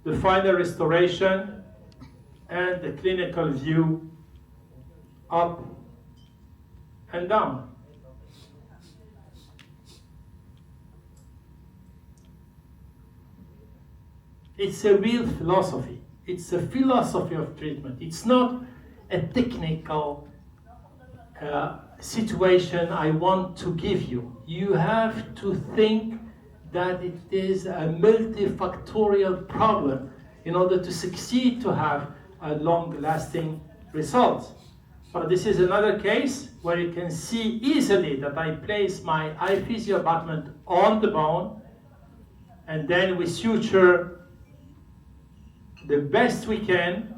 the final restoration, and the clinical view up and down. It's a real philosophy. It's a philosophy of treatment. It's not a technical situation I want to give you. You have to think that it is a multifactorial problem in order to succeed to have a long-lasting result. But this is another case where you can see easily that I place my iphysio abutment on the bone, and then we suture the best we can.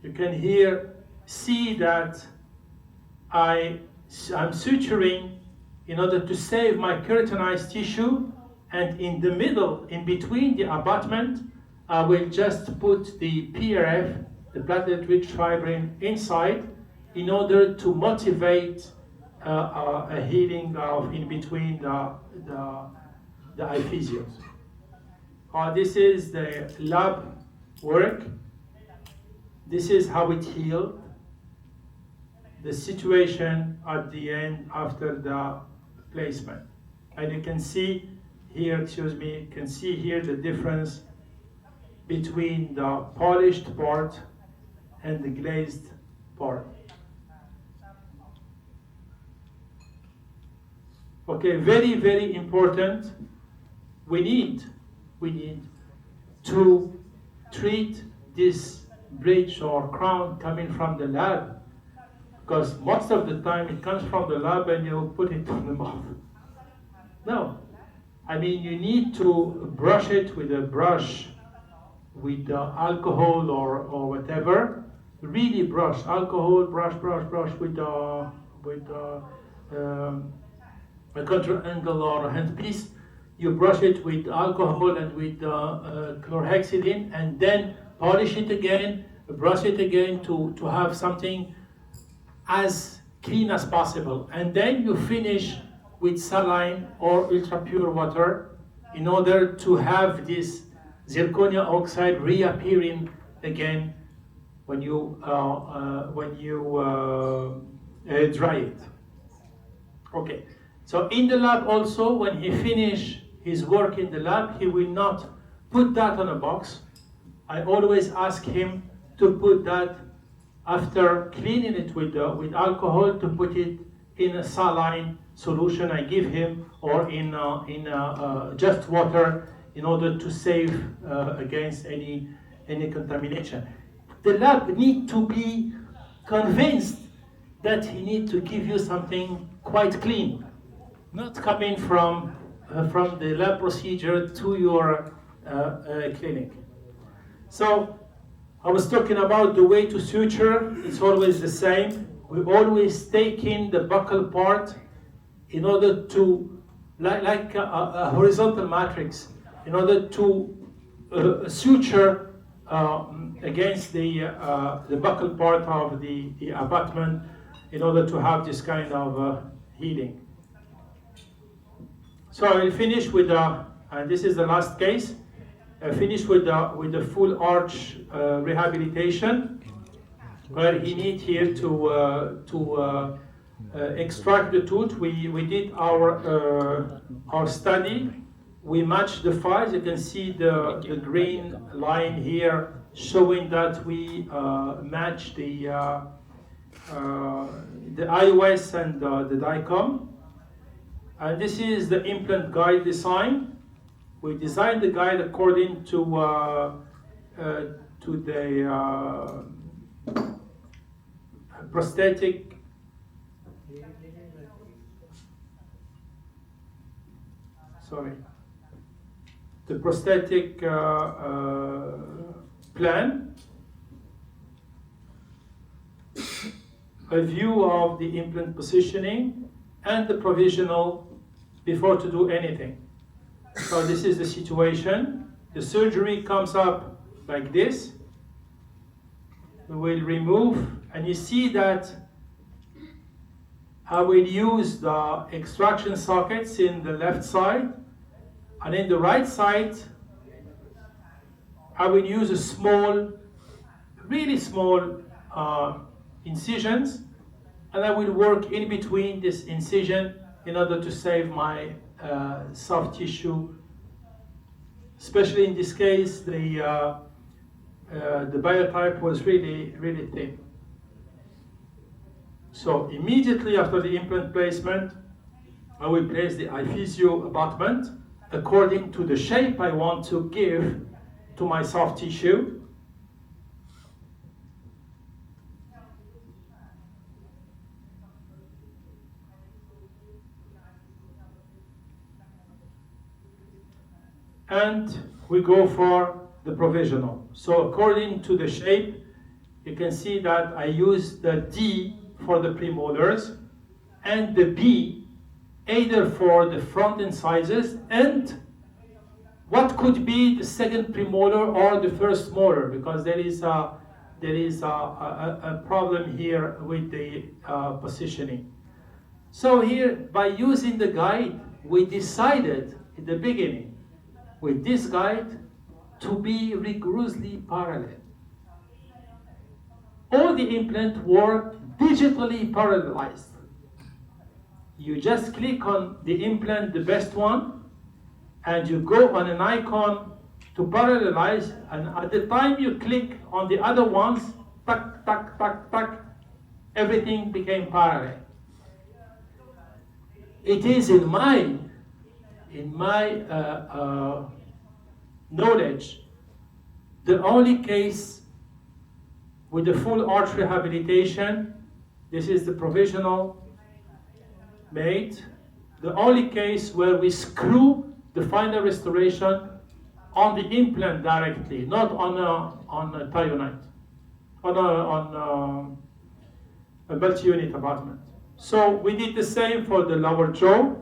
You can here see that I'm suturing in order to save my keratinized tissue, and in the middle, in between the abutment, I will just put the PRF, the platelet-rich fibrin, inside in order to motivate a healing of in between the iphysios. This is the lab work. This is how it healed. The situation at the end after the placement. And you can see here, you can see here the difference between the polished part and the glazed part. Okay, very, very important. We need to treat this bridge or crown coming from the lab, because most of the time it comes from the lab and you put it on the mouth. No, I mean you need to brush it with a brush, with alcohol or whatever. Really brush, alcohol, brush with a contour angle or a handpiece. You brush it with alcohol and with chlorhexidine, and then polish it again, brush it again to have something as clean as possible. And then you finish with saline or ultra pure water in order to have this zirconia oxide reappearing again when you dry it. Okay, so in the lab also, when he finish his work in the lab, he will not put that on a box. I always ask him to put that after cleaning it with alcohol, to put it in a saline solution I give him, or in just water, in order to save against any contamination. The lab need to be convinced that he need to give you something quite clean, not coming from the lab procedure to your clinic. So I was talking about the way to suture. It's always the same. We always take in the buccal part in order to, like a horizontal matrix, in order to suture against the buccal part of the abutment, in order to have this kind of healing. So I will finish with, and this is the last case, finish with the full arch rehabilitation, where he need here to extract the tooth. We did our study. We matched the files. You can see the green line here showing that we match the iOS and the DICOM. And this is the implant guide design. We designed the guide according to the prosthetic plan, a view of the implant positioning, and the provisional before to do anything. So this is the situation. The surgery comes up like this. We will remove, and you see that I will use the extraction sockets in the left side, and in the right side I will use a small, really small incisions, and I will work in between this incision in order to save my soft tissue. Especially in this case, the biotype was really, really thin. So immediately after the implant placement, I will place the iphysio abutment according to the shape I want to give to my soft tissue. And we go for the provisional. So according to the shape, you can see that I use the D for the premolars and the B either for the front incisors and what could be the second premolar or the first molar, because there is a problem here with the positioning. So here, by using the guide, we decided in the beginning with this guide to be rigorously parallel. All the implants work digitally parallelized. You just click on the implant, the best one, and you go on an icon to parallelize, and at the time you click on the other ones, tuck, tuck, tuck, tuck, everything became parallel. It is in my knowledge, the only case with the full arch rehabilitation, this is the provisional made, the only case where we screw the final restoration on the implant directly, not on a tie unit, on a multi-unit abutment. So we did the same for the lower jaw.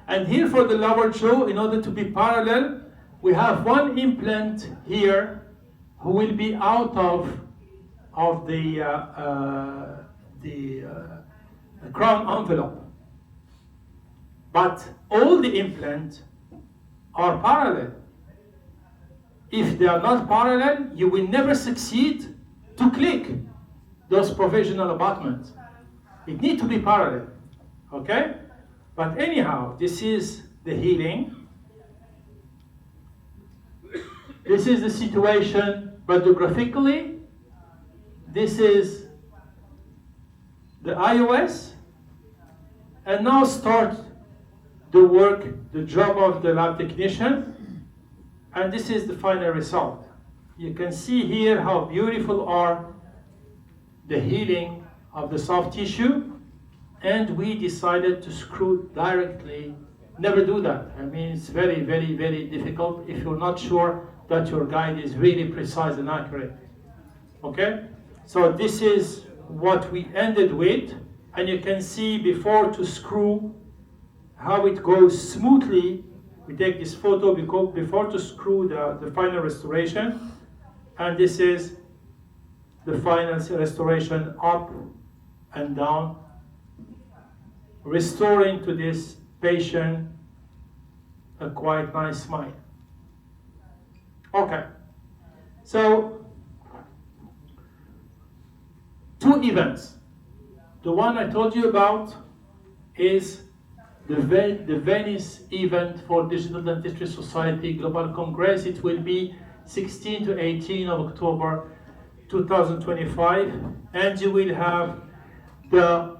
And here for the lower jaw, in order to be parallel, we have one implant here who will be out of the crown envelope. But all the implants are parallel. If they are not parallel, you will never succeed to click those provisional abutments. It needs to be parallel, okay? But anyhow, this is the healing. This is the situation radiographically. This is the iOS. And now start the work, the job of the lab technician. And this is the final result. You can see here how beautiful are the healing of the soft tissue. And we decided to screw directly. Never do that. I mean, it's very, very, very difficult if you're not sure that your guide is really precise and accurate. Okay? So this is what we ended with. And you can see before to screw how it goes smoothly. We take this photo before to screw the final restoration. And this is the final restoration up and down, restoring to this patient a quite nice smile. Okay, so 2 events. The one I told you about is the Venice event for Digital Dentistry Society Global Congress. It will be 16 to 18 of October 2025, and you will have the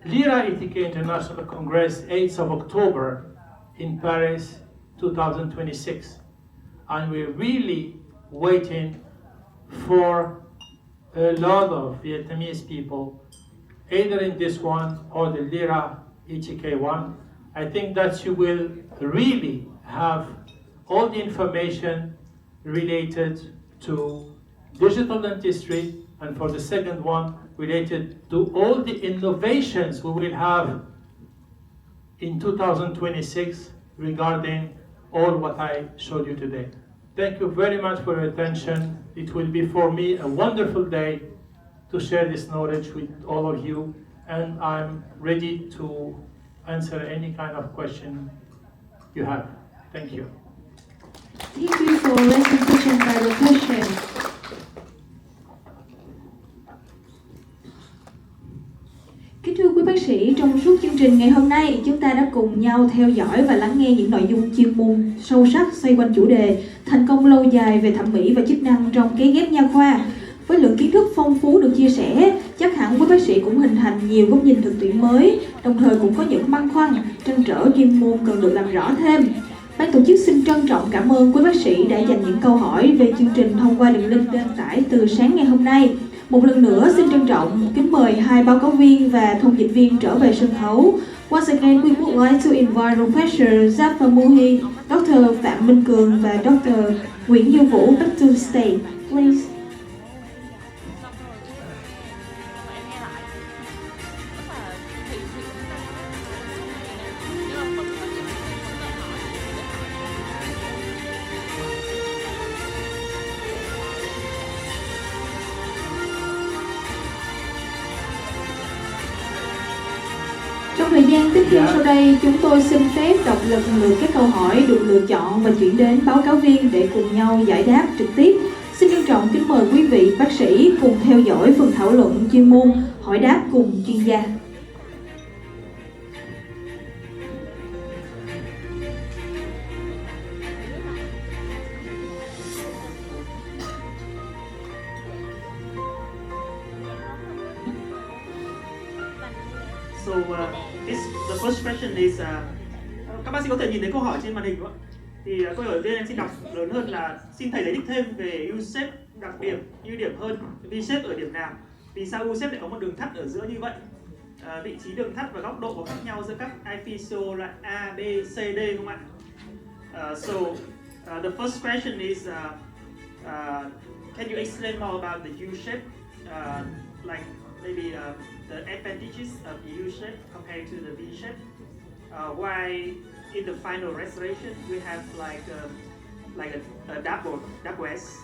Lira Etiquette International Congress 8th of October in Paris 2026. And we're really waiting for a lot of Vietnamese people, either in this one or the Lira ETK one. I think that you will really have all the information related to digital dentistry, and for the second one, related to all the innovations we will have in 2026 regarding all what I showed you today. Thank you very much for your attention. It will be for me a wonderful day to share this knowledge with all of you, and I'm ready to answer any kind of question you have. Thank you. Thank you for raising such a vital question. Kính thưa quý bác sĩ, trong suốt chương trình ngày hôm nay, chúng ta đã cùng nhau theo dõi và lắng nghe những nội dung chuyên môn sâu sắc xoay quanh chủ đề thành công lâu dài về thẩm mỹ và chức năng trong cấy ghép nha khoa. Với lượng kiến thức phong phú được chia sẻ, chắc hẳn quý bác sĩ cũng hình thành nhiều góc nhìn thực tiễn mới, đồng thời cũng có những băn khoăn, trăn trở chuyên môn cần được làm rõ thêm. Ban tổ chức xin trân trọng cảm ơn quý bác sĩ đã dành những câu hỏi về chương trình thông qua đường link đăng tải từ sáng ngày hôm nay. Một lần nữa xin trân trọng kính mời hai báo cáo viên và thông dịch viên trở về sân khấu. Once again, we would like to invite Professor Zafar Muhi, Dr. Phạm Minh Cường và Dr. Nguyễn Du Vũ back to the stage, please. Trong thời gian tiếp theo sau đây, chúng tôi xin phép đọc lần lượt các câu hỏi được lựa chọn và chuyển đến báo cáo viên để cùng nhau giải đáp trực tiếp. Xin trân trọng kính mời quý vị bác sĩ cùng theo dõi phần thảo luận chuyên môn hỏi đáp cùng chuyên gia. So the first question is các bác sĩ có thể nhìn thấy câu hỏi trên màn hình không ạ? Thì câu hỏi đầu tiên em xin đọc lớn hơn là xin thầy giải thích thêm về U-shape đặc điểm, ưu điểm hơn V-shape ở điểm nào? Vì sao U-shape lại có một đường thắt ở giữa như vậy? Vị trí đường thắt và góc độ có khác nhau giữa các epiphyseal là A, B, C, D không ạ? The first question is can you explain more about the U-shape, like maybe the advantages of the U-shape compared to the V-shape? Why in the final restoration we have like a double S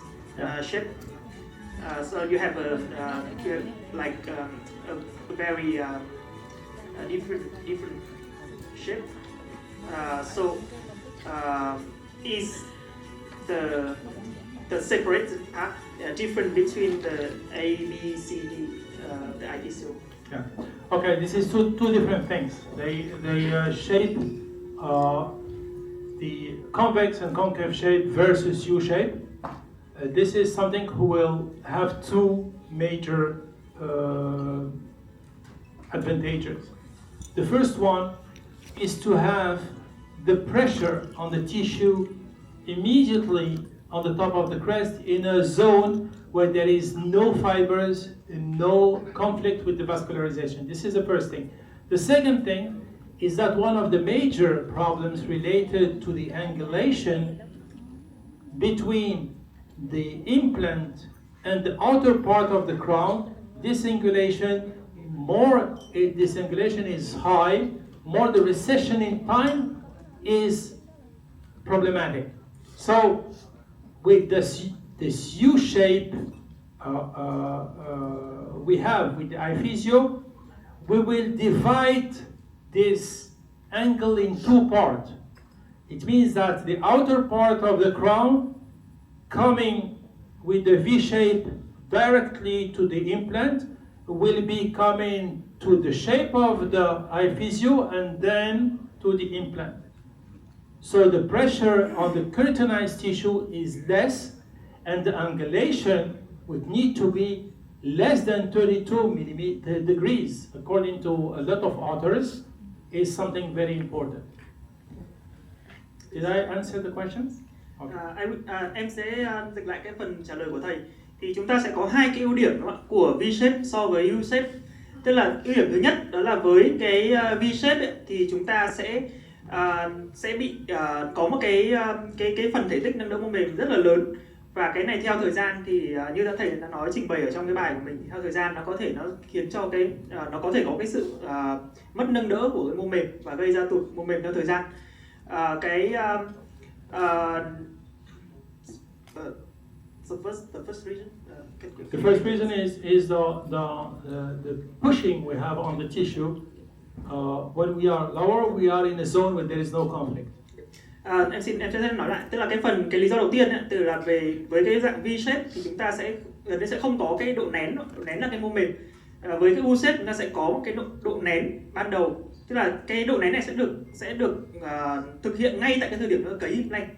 shape? So you have a very different shape. Is the separated part different between the A, B, C, D, the epiphyseal? Yeah. Okay, this is two different things. They shape the convex and concave shape versus U shape. This is something who will have two major advantages. The first one is to have the pressure on the tissue immediately on the top of the crest in a zone where there is no fibers and no conflict with the vascularization. This is the first thing. The second thing is that one of the major problems related to the angulation between the implant and the outer part of the crown, this angulation is high, more the recession in time is problematic. So with this U shape we have with the epiphyseal, we will divide this angle in two parts. It means that the outer part of the crown coming with the V shape directly to the implant will be coming to the shape of the epiphyseal and then to the implant. So the pressure on the keratinized tissue is less, and the angulation would need to be less than 32 degrees, according to a lot of authors, is something very important. Did I answer the questions? Okay. Em sẽ dịch lại cái phần trả lời của thầy. Thì chúng ta sẽ có hai cái ưu điểm đúng không ạ, của V-shape so với U-shape. Tức là ưu điểm thứ nhất đó là với cái V-shape ấy, thì chúng ta sẽ bị có một cái phần thể tích nâng đỡ mô mềm rất là lớn, và cái này theo thời gian thì như thầy đã nói trình bày ở trong cái bài của mình, theo thời gian nó khiến cho nó có thể có cái sự mất nâng đỡ của cái mô mềm và gây ra tụt mô mềm theo thời gian. The first reason. The first reason is the pushing we have on the tissue. When we are lower, we are in a zone where there is no conflict. Em sẽ nói lại, tức là cái lý do đầu tiên ấy, từ là với cái dạng V shape thì chúng ta sẽ không có cái độ nén là cái mô mềm. Với cái U shape chúng ta sẽ có một cái độ nén ban đầu, tức là cái độ nén này sẽ được thực hiện ngay tại cái thời điểm nó cấy implant,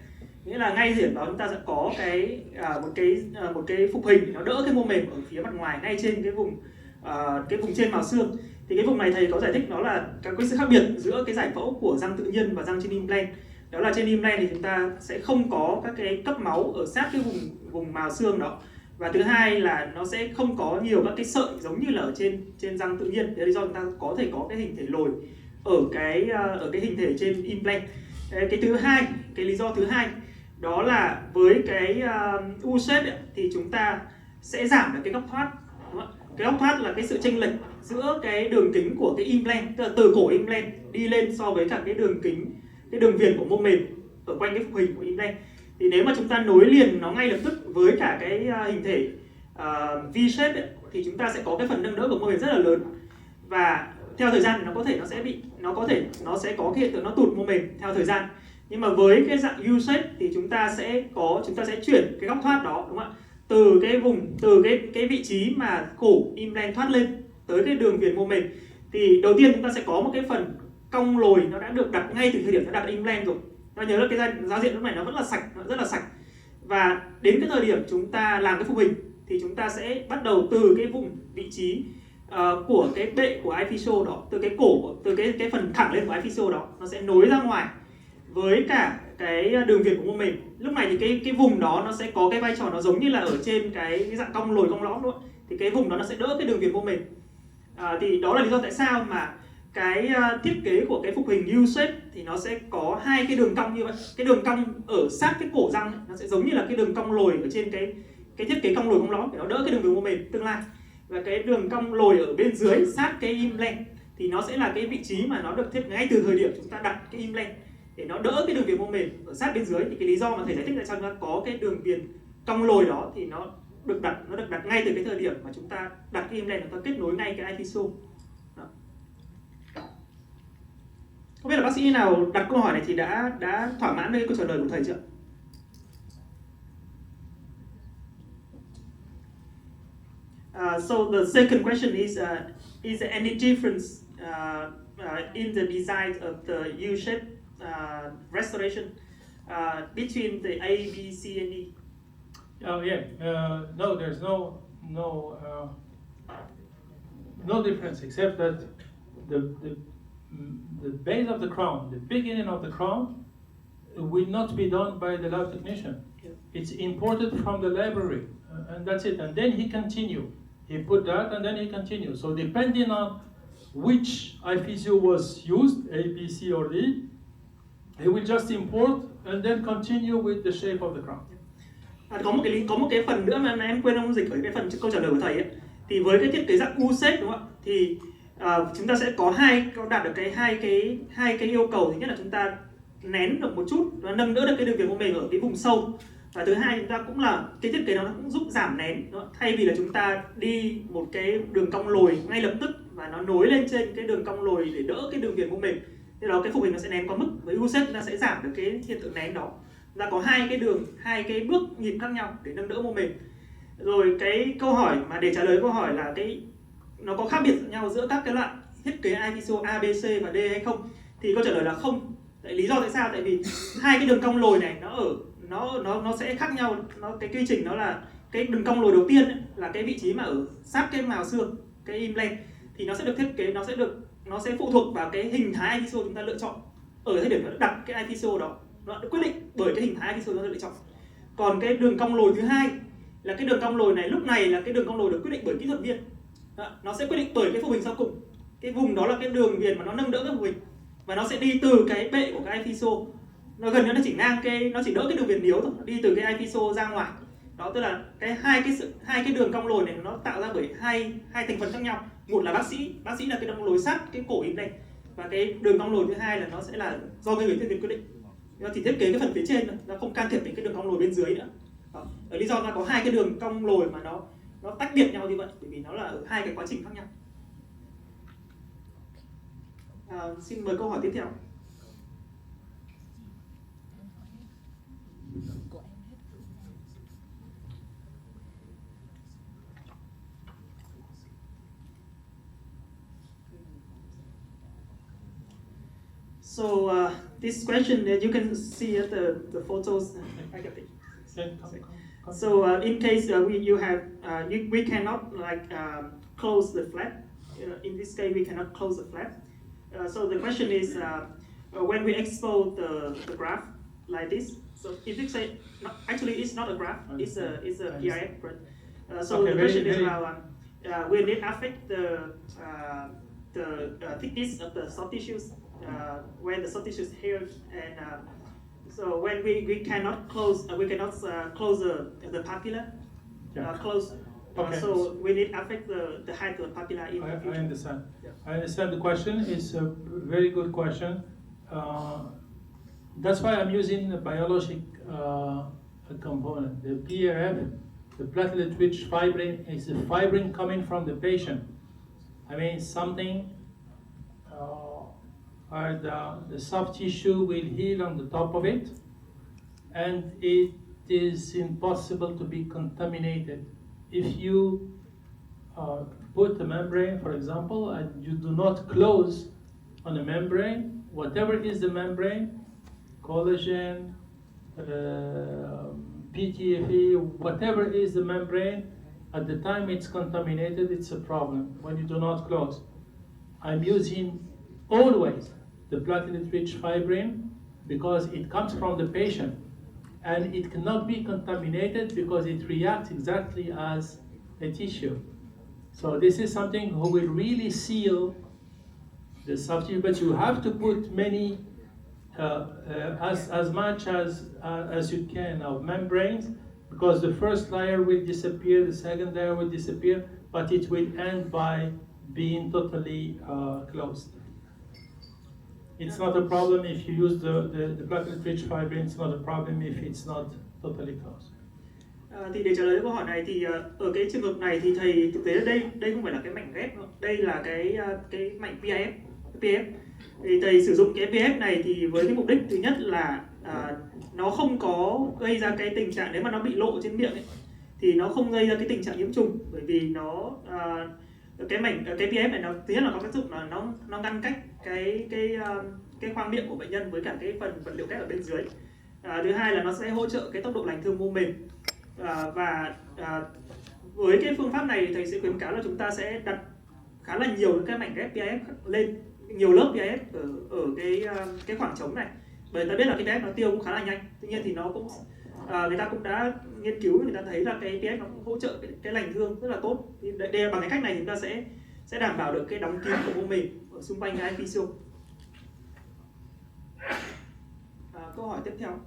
nghĩa là ngay thời điểm đó chúng ta sẽ có một cái phục hình nó đỡ cái mô mềm ở phía mặt ngoài ngay trên cái vùng trên mào xương. Thì cái vùng này thầy có giải thích nó là cái sự khác biệt giữa cái giải phẫu của răng tự nhiên và răng trên implant. Đó là trên implant thì chúng ta sẽ không có các cái cấp máu ở sát cái vùng mào xương đó, và thứ hai là nó sẽ không có nhiều các cái sợi giống như là ở trên răng tự nhiên. Đấy là lý do chúng ta có thể có cái hình thể lồi ở cái hình thể trên implant. Cái lý do thứ hai đó là với cái U shape ấy, thì chúng ta sẽ giảm được cái góc thoát, đúng không? Cái góc thoát là cái sự chênh lệch giữa cái đường kính của cái implant, tức là từ cổ implant đi lên so với cả cái đường viền của mô mềm ở quanh cái phục hình của implant. Thì nếu mà chúng ta nối liền nó ngay lập tức với cả cái hình thể V-shape ấy, thì chúng ta sẽ có cái phần nâng đỡ của mô mềm rất là lớn, và theo thời gian thì nó sẽ có cái hiện tượng nó tụt mô mềm theo thời gian. Nhưng mà với cái dạng U-shape thì chúng ta sẽ chuyển cái góc thoát đó, đúng không ạ? Từ cái vị trí mà cổ implant thoát lên tới cái đường viền mô mềm, thì đầu tiên chúng ta sẽ có một cái phần cong lồi nó đã được đặt ngay từ thời điểm nó đặt implant rồi. Nó nhớ là cái giao diện lúc này nó vẫn là sạch, nó rất là sạch. Và đến cái thời điểm chúng ta làm cái phục hình thì chúng ta sẽ bắt đầu từ cái vùng vị trí của cái bệ của epiphyseal đó, từ cái cổ, từ cái phần thẳng lên của epiphyseal đó, nó sẽ nối ra ngoài với cả cái đường viền của mô mềm. Lúc này thì cái vùng đó nó sẽ có cái vai trò nó giống như là ở trên cái dạng cong lồi cong lõm luôn. Thì cái vùng đó nó sẽ đỡ cái đường viền mô mềm. Thì đó là lý do tại sao mà cái thiết kế của cái phục hình U-shape thì nó sẽ có hai cái đường cong như vậy. Cái đường cong ở sát cái cổ răng ấy, nó sẽ giống như là cái đường cong lồi ở trên cái thiết kế cong lồi cong lõm để nó đỡ cái đường viền mô mềm tương lai. Và cái đường cong lồi ở bên dưới sát cái implant thì nó sẽ là cái vị trí mà nó được thiết ngay từ thời điểm chúng ta đặt cái implant để nó đỡ cái đường viền mô mềm ở sát bên dưới. Thì cái lý do mà thầy giải thích là sao nó có cái đường viền cong lồi đó thì nó được đặt ngay từ cái thời điểm mà chúng ta đặt cái implant, chúng ta kết nối ngay cái epiphyseal. Không biết là bác sĩ nào đặt câu hỏi này thì đã thỏa mãn với câu trả lời của thầy chưa? So the second question is there any difference in the design of the U-shape restoration between the A, B, C, and D? Oh yeah, no, there's no difference except that the base of the crown, the beginning of the crown, will not be done by the lab technician. Yeah. It's imported from the library, and that's it. And then he continue. He put that, and then he continue. So depending on which epiphyseal was used, A, B, C, or D, he will just import and then continue with the shape of the crown. Có một cái phần nữa mà em quên không dịch ở cái phần câu trả lời của thầy ấy. Thì với cái thiết kế dạng U-shape, đúng không ạ? Thì chúng ta sẽ có đạt được hai cái yêu cầu. Thứ nhất là chúng ta nén được một chút, nó nâng đỡ được cái đường viền mô mềm ở cái vùng sâu. Và thứ hai chúng ta cũng là cái thiết kế đó nó cũng giúp giảm nén, đúng không? Thay vì là chúng ta đi một cái đường cong lồi ngay lập tức và nó nối lên trên cái đường cong lồi để đỡ cái đường viền mô mềm, thì đó cái phục hình nó sẽ nén quá mức. Với U-shape chúng ta sẽ giảm được cái hiện tượng nén đó. Chúng ta có hai cái bước nhịp khác nhau để nâng đỡ mô mềm. Rồi cái câu hỏi mà để trả lời câu hỏi là nó có khác biệt nhau giữa các cái loại thiết kế epiphyseal A, B, C và D hay không, thì câu trả lời là không. Lý do tại sao? Tại vì hai cái đường cong lồi này nó sẽ khác nhau. Cái quy trình nó là cái đường cong lồi đầu tiên ấy, là cái vị trí mà ở sát cái mào xương, cái implant, thì nó sẽ được thiết kế, nó sẽ phụ thuộc vào cái hình thái epiphyseal chúng ta lựa chọn ở thời điểm nó đặt cái epiphyseal đó, nó được quyết định bởi cái hình thái epiphyseal chúng ta lựa chọn. Còn cái đường cong lồi thứ hai là cái đường cong lồi này, lúc này là cái đường cong lồi được quyết định bởi kỹ thuật viên. Nó sẽ quyết định bởi cái phục hình sau cùng. Cái vùng đó là cái đường viền mà nó nâng đỡ cái phục hình, và nó sẽ đi từ cái bệ của cái epiphyseal, nó gần như nó chỉ ngang nó chỉ đỡ cái đường viền yếu thôi, đi từ cái epiphyseal ra ngoài. Đó, tức là hai cái đường cong lồi này nó tạo ra bởi hai thành phần khác nhau. Một là bác sĩ là cái đường lồi sát cái cổ implant, và cái đường cong lồi thứ hai là nó sẽ là do người thiết kế quyết định. Nó chỉ thiết kế cái phần phía trên thôi, nó không can thiệp đến cái đường cong lồi bên dưới nữa. Đó. Lý do ta có hai cái đường cong lồi mà nó tách biệt nhau như vậy, bởi vì nó là ở hai cái quá trình khác nhau. Xin mời câu hỏi tiếp theo. So this question that you can see at the photos. I got it. So in case we cannot like close the flap. In this case, we cannot close the flap. So the question is, when we expose the graph like this. So if you say, actually it's not a graph, it's a PIF. So okay, the question is about will it affect the thickness of the soft tissues when the soft tissues here, and so when we cannot close close the papilla, close. Okay. So will it affect the height of the papilla in the future? I understand. Yeah. I understand the question. It's a very good question. That's why I'm using the biologic component. The PRF, the platelet-rich fibrin, is a fibrin coming from the patient. I mean, something where the soft tissue will heal on the top of it, and it is impossible to be contaminated. If you put a membrane, for example, and you do not close on a membrane, whatever is the membrane, collagen, PTFE, whatever is the membrane, at the time it's contaminated, it's a problem when you do not close. I'm using always the platelet-rich fibrin because it comes from the patient, and it cannot be contaminated because it reacts exactly as a tissue. So this is something who will really seal the soft tissue, but you have to put many, as much as you can of membranes, because the first layer will disappear, the second layer will disappear, but it will end by being totally closed. It's not a problem if you use the platelet-rich fibrin. It's not a problem if it's not totally closed. Thì để trả lời câu hỏi này thì ở cái trường hợp này thì thầy thực tế đây không phải là cái mảnh ghép, đây là cái mảnh PF. Thì thầy sử dụng cái PF này thì với cái mục đích thứ nhất là nó không có gây ra cái tình trạng nếu mà nó bị lộ trên miệng ấy, thì nó không gây ra cái tình trạng nhiễm trùng, bởi vì nó cái PF này nó thứ nhất là có tác dụng là nó ngăn cách cái khoang miệng của bệnh nhân với cả cái phần vật liệu ghép ở bên dưới. Thứ hai là nó sẽ hỗ trợ cái tốc độ lành thương mô mềm, và với cái phương pháp này thì thầy sẽ khuyến cáo là chúng ta sẽ đặt khá là nhiều cái mảnh ghép PIF lên, nhiều lớp PIF ở cái khoảng trống này, bởi ta biết là cái PIF nó tiêu cũng khá là nhanh. Tuy nhiên thì nó cũng người ta cũng đã nghiên cứu, người ta thấy là cái PIF nó cũng hỗ trợ cái lành thương rất là tốt. Thì bằng cái cách này chúng ta sẽ đảm bảo được cái đóng kín của mô mềm ở xung quanh cái epithelium. Câu hỏi tiếp theo.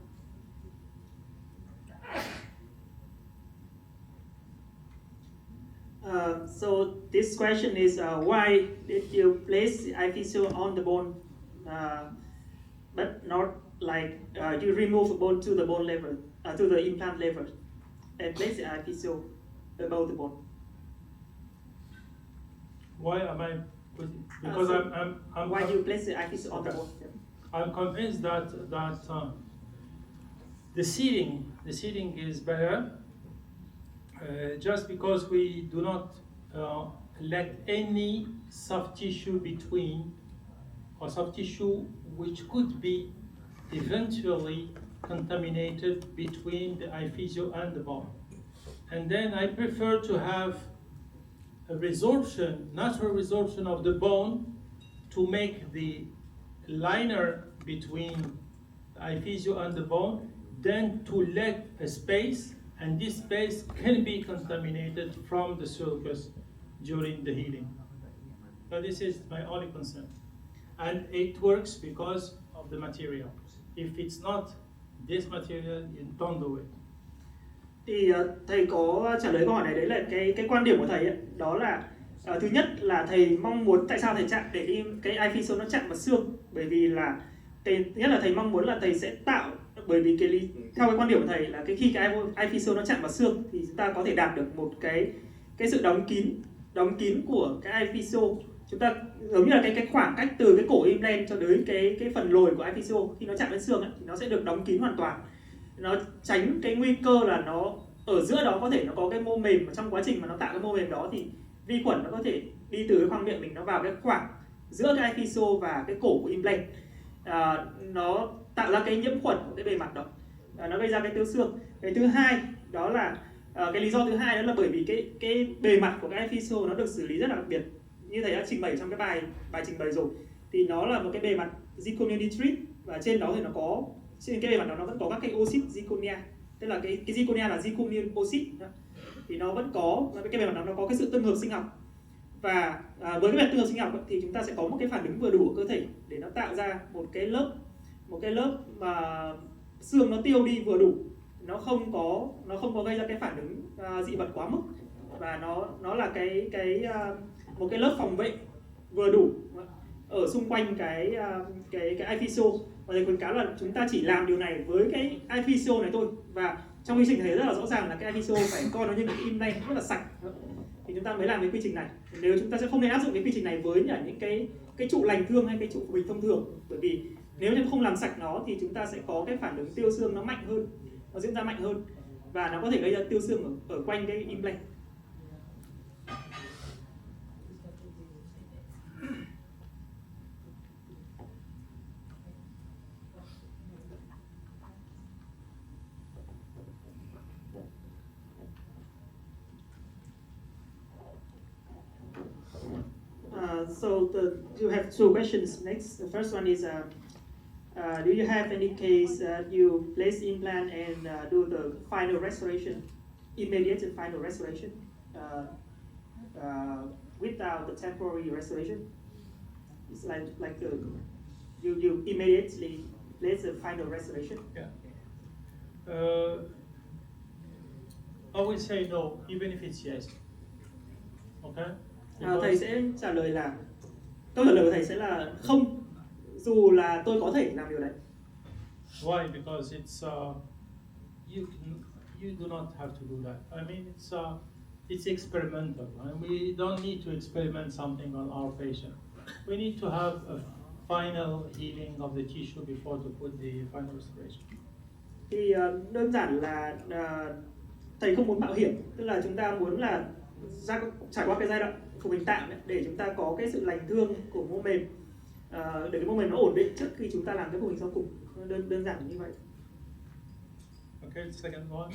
So this question is why did you place the epithelium on the bone, but not like you remove the bone to the bone level, to the implant level, and place the epithelium above the bone? Why am I putting? Because I'm why you place the epithelium on the bone? I'm convinced that the seating is better. Just because we do not let any soft tissue between, or soft tissue which could be eventually contaminated between the epithelium and the bone. And then I prefer to have a resorption, natural resorption of the bone to make the liner between the epithelium and the bone, then to let a space, and this space can be contaminated from the sulcus during the healing. So this is my only concern. And it works because of the material. If it's not this material, you don't do it. Thì thầy có trả lời câu hỏi này, đấy là cái quan điểm của thầy ấy, đó là thứ nhất là thầy mong muốn, tại sao thầy chặn để cái epithelium nó chạm vào xương, bởi vì là thứ nhất là thầy mong muốn là thầy sẽ tạo, bởi vì theo cái quan điểm của thầy là khi cái epithelium nó chạm vào xương thì chúng ta có thể đạt được một cái sự đóng kín của cái epithelium. Chúng ta giống như là cái khoảng cách từ cái cổ implant cho đến cái phần lồi của epithelium khi nó chạm đến xương ấy, thì nó sẽ được đóng kín hoàn toàn. nó tránh cái nguy cơ là nó ở giữa đó có thể nó có cái mô mềm, và trong quá trình mà nó tạo cái mô mềm đó thì vi khuẩn nó có thể đi từ cái khoang miệng mình nó vào cái khoảng giữa cái epiphyseal và cái cổ của implant, nó tạo ra cái nhiễm khuẩn của cái bề mặt đó, nó gây ra cái tiêu xương. Cái thứ hai đó là cái lý do thứ hai đó là bởi vì cái bề mặt của cái epiphyseal nó được xử lý rất là đặc biệt, như thầy đã trình bày trong cái bài trình bày rồi, thì nó là một cái bề mặt zirconia treat, và trên đó thì nó có, trên cái bề mặt đó nó vẫn có các cái oxit zirconia, tức là cái zirconia là zirconium oxit đó. Thì nó vẫn có cái bề mặt đó, nó có cái sự tương hợp sinh học, và với cái bề mặt tương hợp sinh học thì chúng ta sẽ có một cái phản ứng vừa đủ của cơ thể để nó tạo ra một cái lớp mà xương nó tiêu đi vừa đủ, nó không có gây ra cái phản ứng dị vật quá mức, và nó là một cái lớp phòng vệ vừa đủ ở xung quanh cái epiphyseal. Và thầy khuyến cáo là chúng ta chỉ làm điều này với cái epiphyseal này thôi, và trong quy trình thấy rất là rõ ràng là cái epiphyseal phải coi nó như một cái implant rất là sạch, thì chúng ta mới làm cái quy trình này. Nếu chúng ta sẽ không nên áp dụng cái quy trình này với những cái trụ lành thương hay cái trụ của mình thông thường, bởi vì nếu như không làm sạch nó thì chúng ta sẽ có cái phản ứng tiêu xương nó mạnh hơn, nó diễn ra mạnh hơn, và nó có thể gây ra tiêu xương ở quanh cái implant. So you have two questions next. The first one is, do you have any case you place implant and do the final restoration, immediate and final restoration, without the temporary restoration? It's like you immediately place the final restoration. Yeah. I will say no, even if it's yes. Okay. Thầy sẽ trả lời là, câu trả lời của thầy sẽ là không, dù là tôi có thể làm điều đấy. Why? Because it's you do not have to do that. I mean, it's experimental, and we don't need to experiment something on our patient. We need to have a final healing of the tissue before to put the final restoration. Thì đơn giản là thầy không muốn mạo hiểm, tức là chúng ta muốn là trải qua cái giai đoạn phục hình tạm để chúng ta có cái sự lành thương của mô mềm, để cái mô mềm nó ổn định trước khi chúng ta làm cái phục hình sau cùng. Đơn giản như vậy. Okay, second one.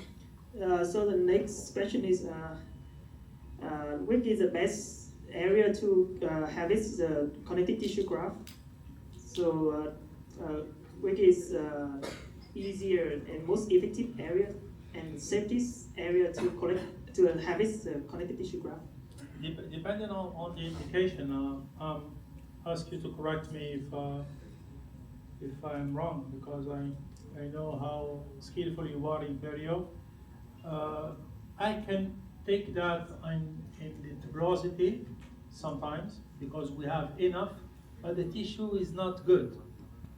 So the next question is, which is the best area to harvest the connective tissue graft? So which is easier and most effective area and safest area to harvest the connective tissue graft? Depending on the indication, ask you to correct me if I'm wrong, because I know how skillful you are in perio. I can take that in the tuberosity sometimes because we have enough, but the tissue is not good.